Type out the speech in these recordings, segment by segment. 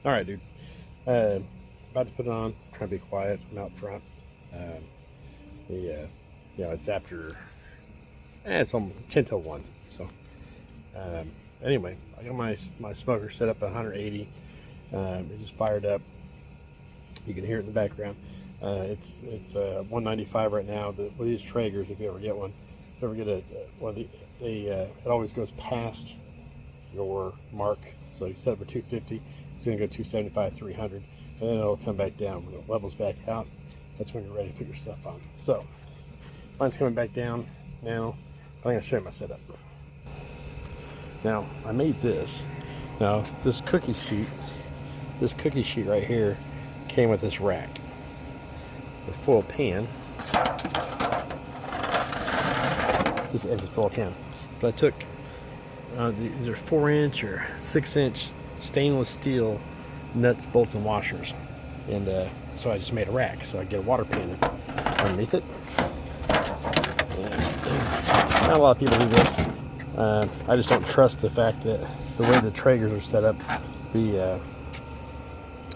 All right, dude. About to put it on. Trying to be quiet. I'm out front. Um, it's after. It's almost 10 till 1. So, um, anyway, I got my smoker set up at 180. It just fired up. You can hear it in the background. It's 195 right now. With these Traegers, if you ever get one, if you ever get one of it always goes past your mark. So you set it for 250. It's going to go 275, 300, and then it'll come back down. When it levels back out, that's when you're ready to put your stuff on. So mine's coming back down now. I'm going to show you my setup. Now I made this. Now this cookie sheet right here came with this rack, the foil pan. Just empty foil pan. But I took these are 4-inch or 6-inch stainless steel nuts, bolts, and washers, and so I just made a rack so I get a water pan underneath it. Not a lot of people do this. I just don't trust the fact that the way the Traegers are set up,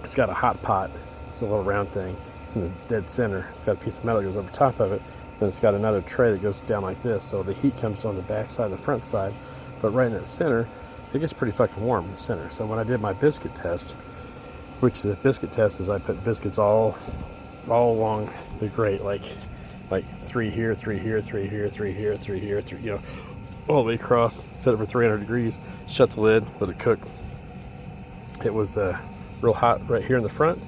it's got a hot pot. It's a little round thing. It's in the dead center. It's got a piece of metal that goes over top of it. Then it's got another tray that goes down like this, so the heat comes on the back side, the front side, but right in the center, it gets pretty fucking warm in the center. So when I did my biscuit test, which the biscuit test is I put biscuits all along the grate, like 3 here, 3 here, 3 here, 3 here, 3 here, 3, all the way across. Set it for 300 degrees. Shut the lid, let it cook. It was real hot right here in the front,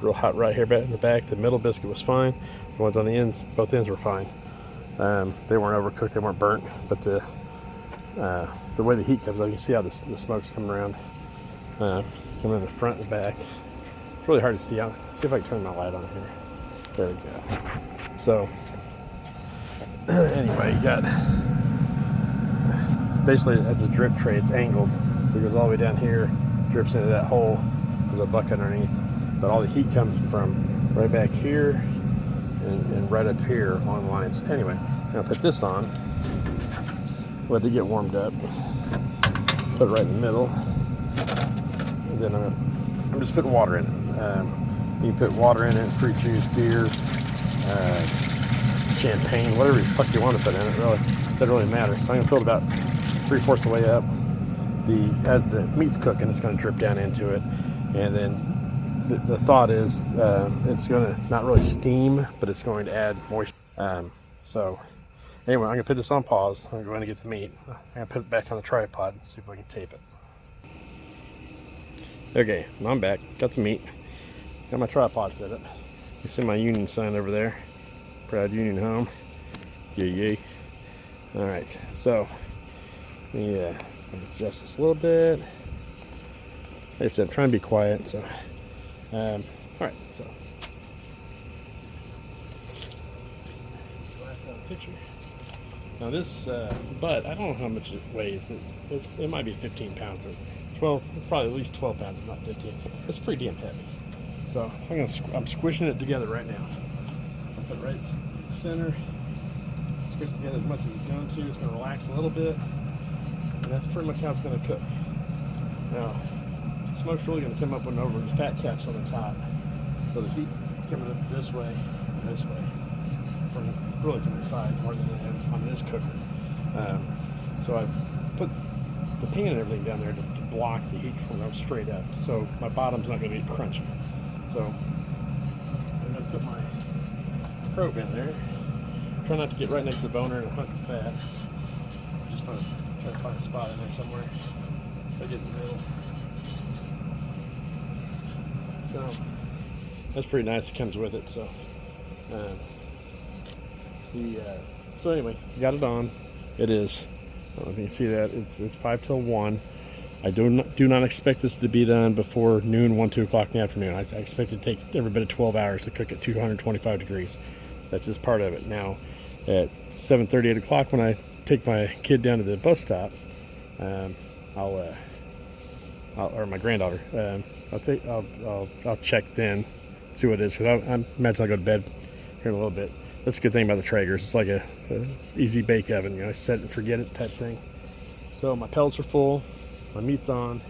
real hot right here in the back. The middle biscuit was fine. The ones on the ends, both ends were fine. They weren't overcooked, they weren't burnt, but the way the heat comes up, you can see how the smoke's coming around, coming in the front and the back. It's really hard to see. I'll see if I can turn my light on here. There we go. So anyway, you got, it's basically as a drip tray, it's angled, so it goes all the way down here, drips into that hole. There's a bucket underneath, but all the heat comes from right back here and right up here on lines. Anyway, I'm gonna put this on, let it get warmed up, put it right in the middle, and then I'm just putting water in it. You can put water in it, fruit juice, beer, champagne, whatever the fuck you want to put in it. Really, doesn't really matter. So I'm gonna fill it about 3/4 of the way up. As the meat's cooking, it's gonna drip down into it, and then the thought is it's going to not really steam, but it's going to add moisture. So anyway, I'm going to put this on pause. I'm going to get the meat. I'm going to put it back on the tripod, see if I can tape it. Okay, I'm back. Got the meat. Got my tripod set up. You see my union sign over there. Proud Union Home. Yay, yay. Alright, so yeah, adjust this a little bit. Like I said, I'm trying to be quiet, so all right, so picture. Now this butt, I don't know how much it weighs. It might be 15 pounds or 12, probably at least 12 pounds, if not 15. It's pretty damn heavy. So I'm squishing it together right now. I'll put it right in the center. Squish together as much as it's going to. It's going to relax a little bit, and that's pretty much how it's going to cook. Now, smoke's really going to come up and over. The fat cap's on the top, so the heat is coming up this way and this way, from the sides more than it is on this cooker. So I put the pan and everything down there to block the heat from going straight up, so my bottom's not going to be crunchy. So I'm going to put my probe in there. Try not to get right next to the boner and hunt the fat. Just try to find a spot in there somewhere. If I get in the middle. So that's pretty nice. It comes with it. So so anyway, got it on. It is. I don't know if you can see that. It's 5 till 1. I do not expect this to be done before noon, 1, 2 o'clock in the afternoon. I expect it to take every bit of 12 hours to cook at 225 degrees. That's just part of it. Now, at 7:30, 8 o'clock, when I take my kid down to the bus stop, or my granddaughter, I'll check then, see what it is, because I imagine I'll go to bed here in a little bit. That's a good thing about the Traegers. It's like a easy bake oven, set it and forget it type thing. So my pellets are full, my meat's on,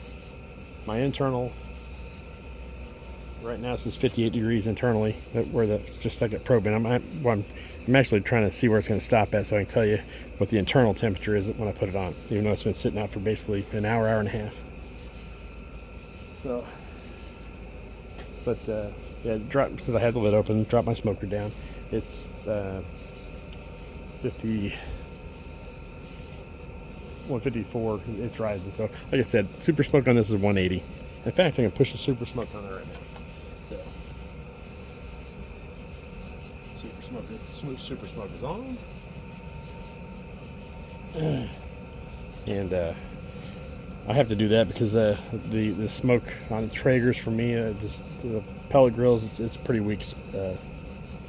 my internal Right now it says 58 degrees internally, where it's just like a probe. And I'm actually trying to see where it's going to stop at, so I can tell you what the internal temperature is when I put it on, even though it's been sitting out for basically an hour, hour and a half. So, but yeah, since I had the lid open, drop my smoker down. It's 154. It's rising. So, like I said, super smoke on this is 180. In fact, I can push the super smoke on there right now. So, super smoke is on. And I have to do that because the smoke on the Traegers for me, just the pellet grills, it's pretty weak.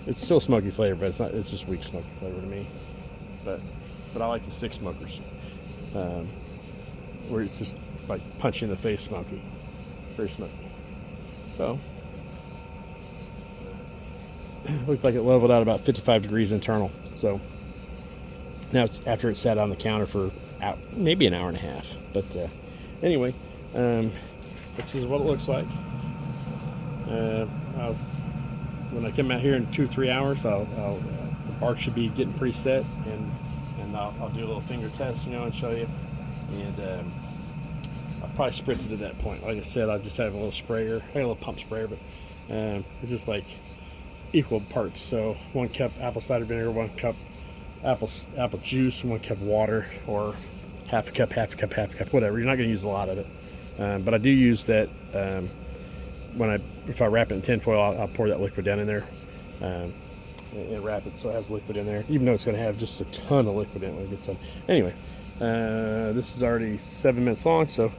It's still smoky flavor, but it's not. It's just weak smoky flavor to me. But I like the stick smokers, where it's just like punch you in the face, smoky, very smoky. So looked like it leveled out about 55 degrees internal. So now it's after it sat on the counter for maybe an hour and a half. But anyway, this is what it looks like. When I come out here in 2-3 hours, the bark should be getting pretty set, and I'll do a little finger test, and show you. And I'll probably spritz it at that point. Like I said, I just have a little sprayer. I got a little pump sprayer, but it's just like equal parts. So 1 cup apple cider vinegar, 1 cup apple juice, 1 cup water, or half a cup, whatever. You're not going to use a lot of it, but I do use that if I wrap it in tinfoil, I'll pour that liquid down in there and wrap it so it has liquid in there, even though it's going to have just a ton of liquid in it when it gets done. Anyway, this is already 7 minutes long, so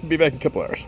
I'll be back in a couple hours.